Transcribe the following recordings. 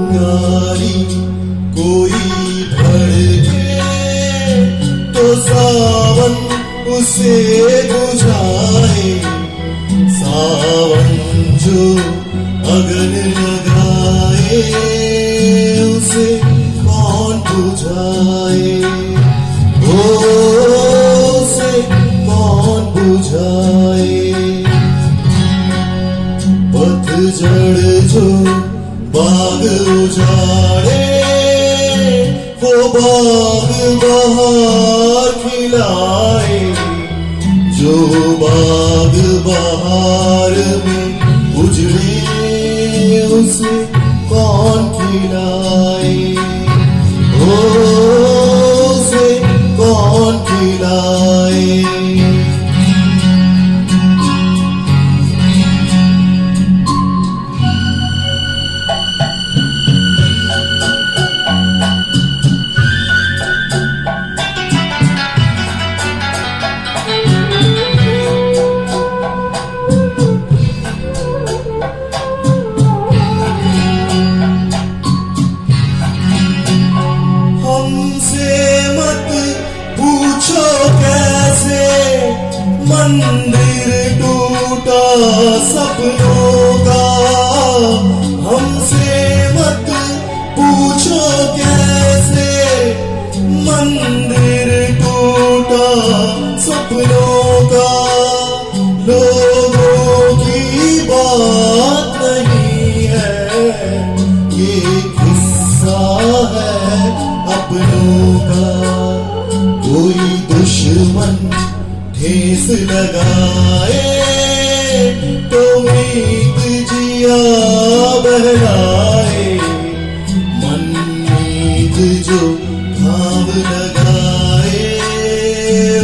गाड़ी कोई भड़के तो सावन उसे बुझाए, सावन जो अगन लगाए उसे कौन बुझाए, उसे कौन बुझाए। पतझड़ जो बाग उजाड़े वो बाग बहार खिलाए, जो बाग बहार में उजड़े उसे कौन खिलाए, उसे कौन खिलाए। मंदिर टूटा सपनों का, हमसे मत पूछो कैसे। मंदिर टूटा सपनों का, लोगों की बात नहीं है, ये किस्सा है अपनों का। कोई दुश्मन ठेस लगाए तो मीत जिया बहलाए, मन मीत जो घाव लगाए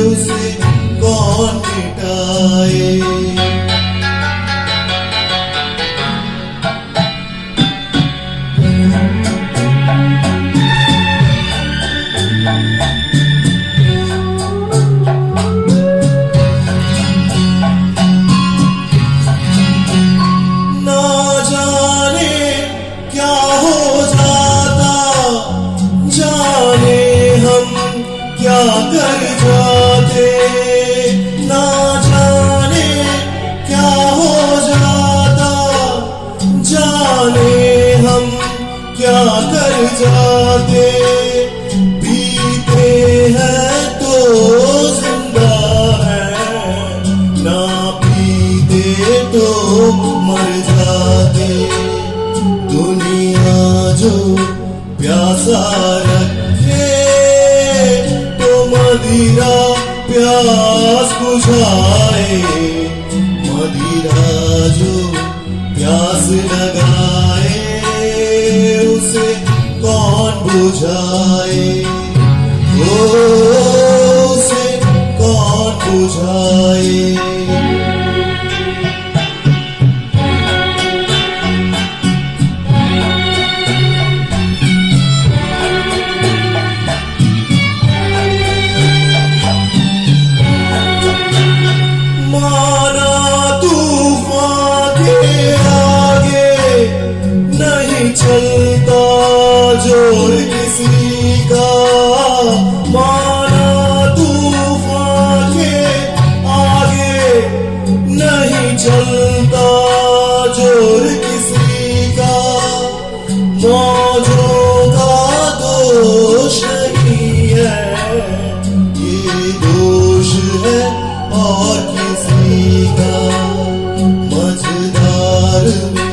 उसे कौन मिटाए। क्या कर जाते ना जाने क्या हो जाता, जाने हम क्या कर जाते। पीते हैं तो जिंदा है, ना पीते तो मर जाते। दुनिया जो प्यासा रखे मदिरा प्यास बुझाए, मदिरा जो प्यास लगाए उसे कौन बुझाए, उसे कौन बुझाए। चलता जोर किसी का, माना तूफान के आगे नहीं चलता जोर किसी का। मौजों का दोष नहीं है, ये दोष है और किसी का। मझधार में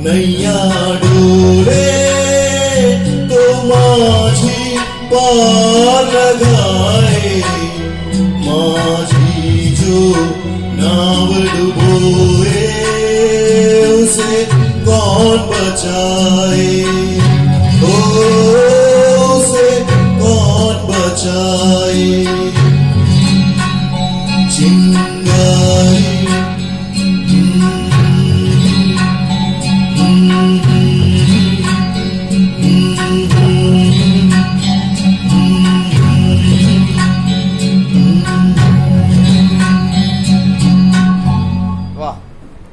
नैया डोले तो माझी पार लगाए, माझी जो नाव